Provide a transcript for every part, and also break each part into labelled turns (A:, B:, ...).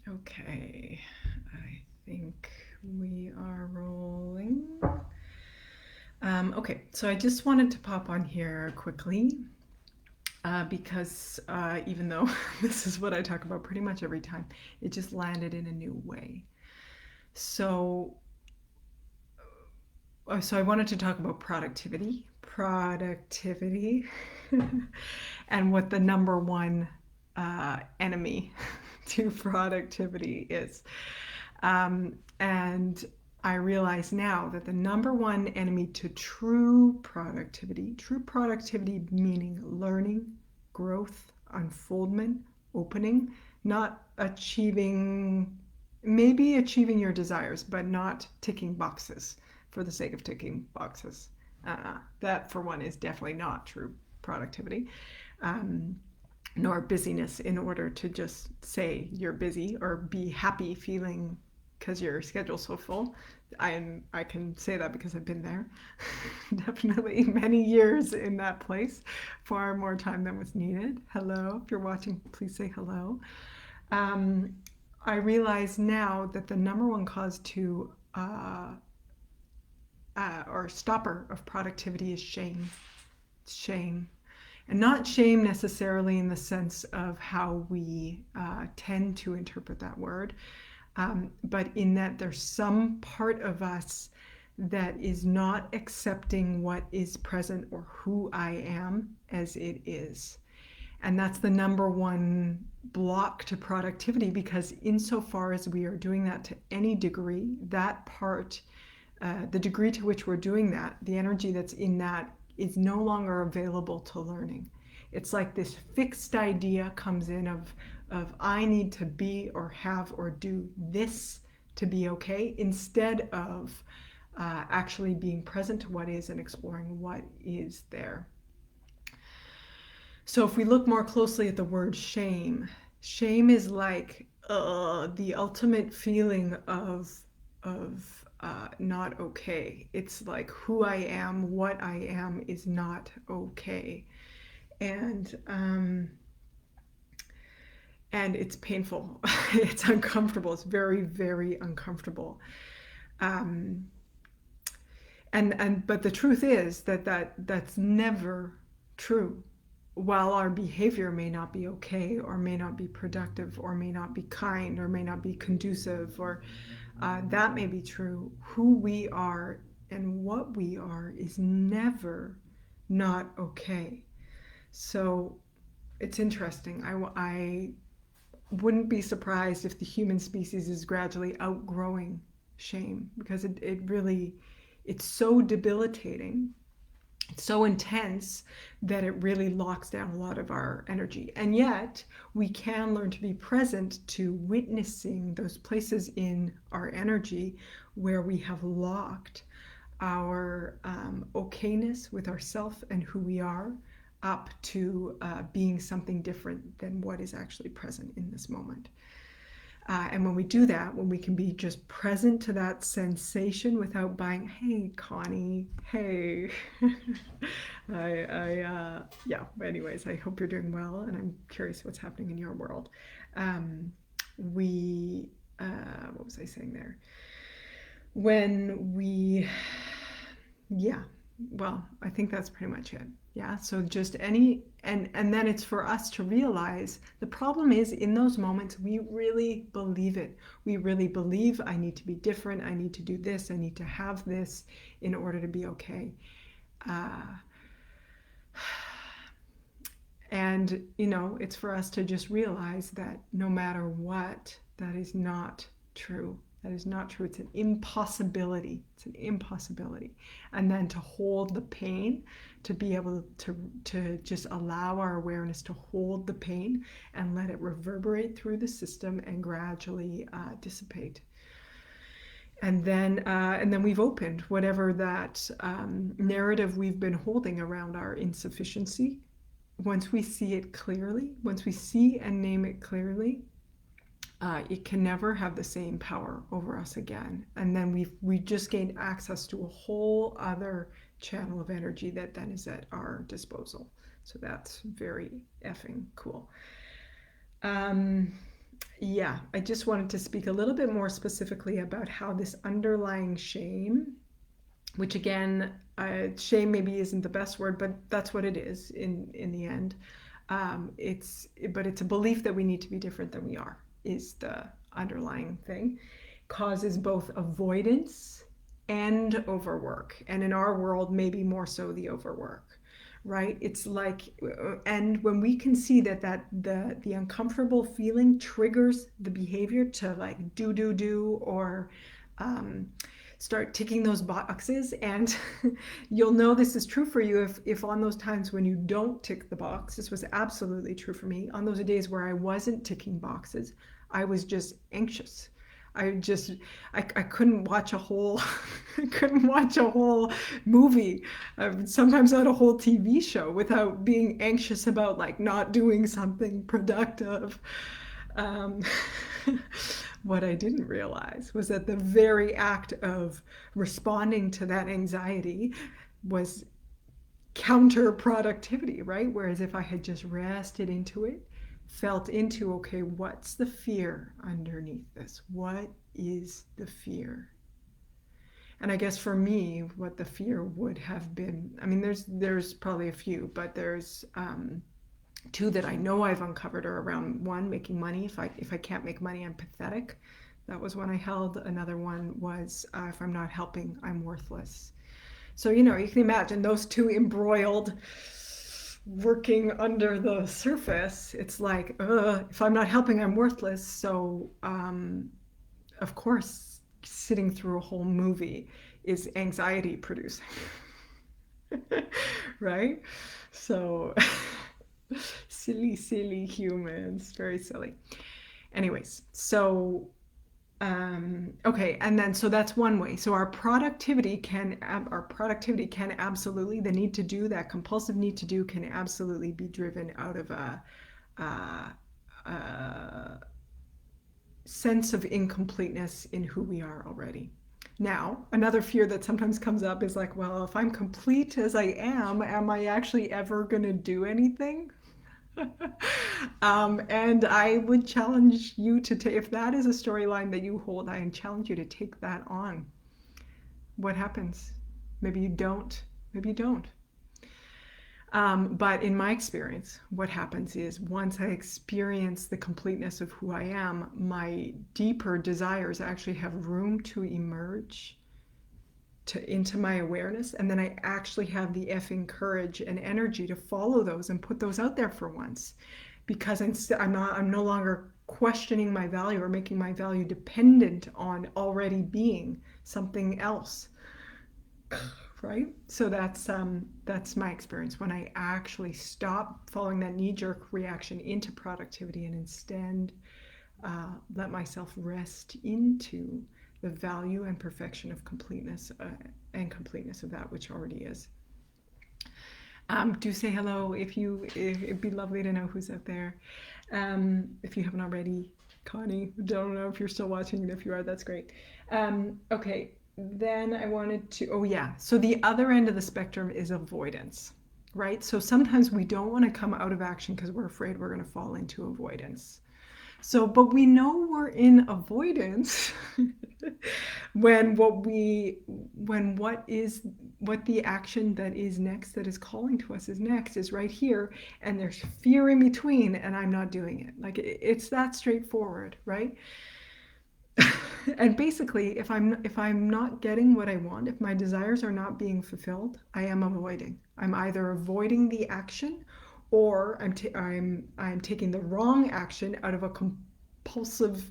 A: Okay, I think we are rolling. Okay, so I just wanted to pop on here quickly because even though this is what I talk about pretty much every time, it just landed in a new way. So, so I wanted to talk about productivity, and what the number one enemy to productivity is. And I realize now that the number one enemy to true productivity meaning learning, growth, unfoldment, opening, not achieving, maybe achieving your desires, but not ticking boxes for the sake of ticking boxes. That, for one, is definitely not true productivity. Um, Nor busyness in order to just say you're busy or be happy feeling because your schedule's so full. I can say that because I've been there. Definitely many years in that place, far more time than was needed. Hello, if you're watching, please say hello. Um, I realize now that the number one cause to or stopper of productivity is shame. Shame. And not shame necessarily in the sense of how we tend to interpret that word, but in that there's some part of us that is not accepting what is present or who I am as it is. And that's the number one block to productivity because, insofar as we are doing that to any degree, that part, the degree to which we're doing that, the energy that's in that is no longer available to learning. It's like this fixed idea comes in of I need to be or have or do this to be okay, instead of actually being present to what is and exploring what is there. So if we look more closely at the word shame, shame is like the ultimate feeling of not okay. It's like who I am, what I am is not okay, and um, and it's painful. It's uncomfortable. It's very very uncomfortable. Um, and but the truth is that's never true. While our behavior may not be okay or may not be productive or may not be kind or may not be conducive, or that may be true, who we are and what we are is never not okay. So it's interesting. I wouldn't be surprised if the human species is gradually outgrowing shame, because it really, it's so debilitating, it's so intense, that it really locks down a lot of our energy. And yet we can learn to be present to witnessing those places in our energy where we have locked our okayness with ourself and who we are up to being something different than what is actually present in this moment. And when we do that, when we can be just present to that sensation without buying, hey, Connie, hey. Yeah, but anyways, I hope you're doing well, and I'm curious what's happening in your world. Um, we, what was I saying there? When we, yeah, well, I think that's pretty much it. Yeah, so just any, and then it's for us to realize the problem is in those moments we really believe it. We really believe I need to be different, I need to do this, I need to have this in order to be okay. Uh, and it's for us to just realize that no matter what, that is not true. That is not true. It's an impossibility. It's an impossibility. And then to hold the pain, to be able to just allow our awareness to hold the pain and let it reverberate through the system and gradually dissipate. And then we've opened whatever that narrative we've been holding around our insufficiency. Once we see it clearly, once we see and name it clearly, it can never have the same power over us again. And then we just gained access to a whole other channel of energy that then is at our disposal. So that's very effing cool. Um, Yeah, I just wanted to speak a little bit more specifically about how this underlying shame, which again, shame maybe isn't the best word, but that's what it is in the end. But it's a belief that we need to be different than we are, is the underlying thing. Causes both avoidance and overwork, and in our world, maybe more so the overwork, right? It's like, and when we can see that the uncomfortable feeling triggers the behavior to like do, or um, start ticking those boxes. And you'll know this is true for you if on those times when you don't tick the box, this was absolutely true for me, on those days where I wasn't ticking boxes, I was just anxious. I just I couldn't watch a whole I couldn't watch a whole movie, sometimes not a whole TV show, without being anxious about like not doing something productive. Um, what I didn't realize was that the very act of responding to that anxiety was counter productivity, right? Whereas if I had just rested into it, felt into, okay, what's the fear underneath this? What is the fear? And I guess for me, what the fear would have been, I mean, there's probably a few, but there's two that I know I've uncovered are around, one, making money. If I can't make money, I'm pathetic. That was one I held. Another one was if I'm not helping, I'm worthless. So, you can imagine those two embroiled, working under the surface. It's like, if I'm not helping, I'm worthless. So, of course, sitting through a whole movie is anxiety producing, right? So, silly humans, very silly. Anyways, so okay, and then so that's one way. So our productivity can absolutely, the need to do, that compulsive need to do, can absolutely be driven out of a sense of incompleteness in who we are already. Now, another fear that sometimes comes up is like, well, if I'm complete as I am I actually ever going to do anything? And I would challenge you to take, if that is a storyline that you hold, I challenge you to take that on. What happens? Maybe you don't. Maybe you don't. But in my experience, what happens is once I experience the completeness of who I am, my deeper desires actually have room to emerge into my awareness, and then I actually have the effing courage and energy to follow those and put those out there for once, because I'm no longer questioning my value or making my value dependent on already being something else, right? So that's my experience when I actually stop following that knee-jerk reaction into productivity and instead let myself rest into the value and perfection of completeness and completeness of that which already is. Do say hello it'd be lovely to know who's out there. If you haven't already, Connie, don't know if you're still watching, and if you are, that's great. Okay, then I wanted to, oh yeah, so the other end of the spectrum is avoidance, right? So sometimes we don't want to come out of action because we're afraid we're going to fall into avoidance. So, but we know we're in avoidance when what the action that is next, that is calling to us, is next, is right here, and there's fear in between, and I'm not doing it. Like it's that straightforward, right? And basically, if I'm not getting what I want, if my desires are not being fulfilled, I am avoiding. I'm either avoiding the action, or I'm taking the wrong action out of a compulsive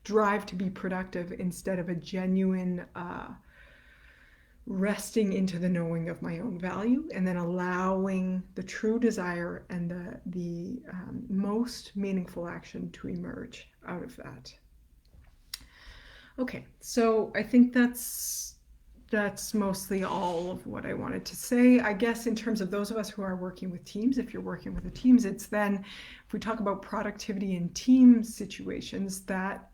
A: drive to be productive, instead of a genuine resting into the knowing of my own value, and then allowing the true desire and the most meaningful action to emerge out of that. Okay, so I think that's mostly all of what I wanted to say. I guess in terms of those of us who are working with teams, if you're working with the teams, it's then, if we talk about productivity in team situations, that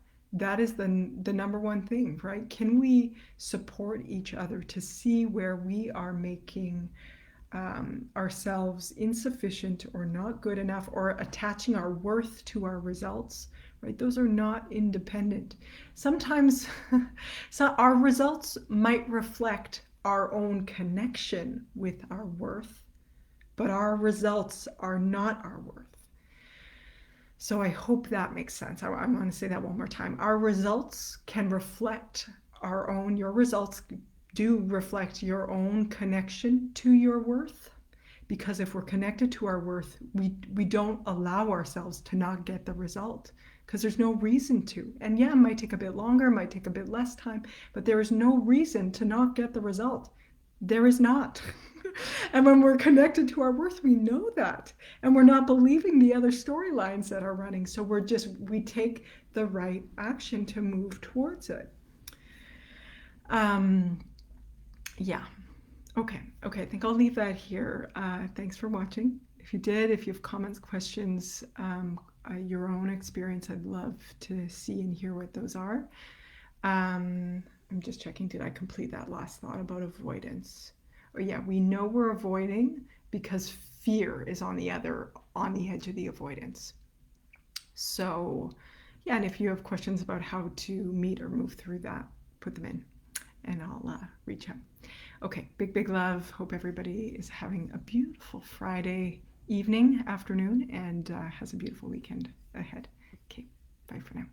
A: is the number one thing, right? Can we support each other to see where we are making ourselves insufficient or not good enough, or attaching our worth to our results, right? Those are not independent. Sometimes so our results might reflect our own connection with our worth, but our results are not our worth. So I hope that makes sense. I'm going to say that one more time. Our results can reflect your results do reflect your own connection to your worth. Because if we're connected to our worth, we don't allow ourselves to not get the result, because there's no reason to. And yeah, it might take a bit longer, it might take a bit less time, but there is no reason to not get the result. There is not. And when we're connected to our worth, we know that. And we're not believing the other storylines that are running. So we take the right action to move towards it. Yeah. Okay. I think I'll leave that here. Thanks for watching. If you have comments, questions, your own experience, I'd love to see and hear what those are. I'm just checking, did I complete that last thought about avoidance? Oh yeah, we know we're avoiding because fear is on the edge of the avoidance. So yeah, and if you have questions about how to meet or move through that, put them in and I'll reach out. Okay, big love. Hope everybody is having a beautiful Friday evening, afternoon, and has a beautiful weekend ahead. Okay, bye for now.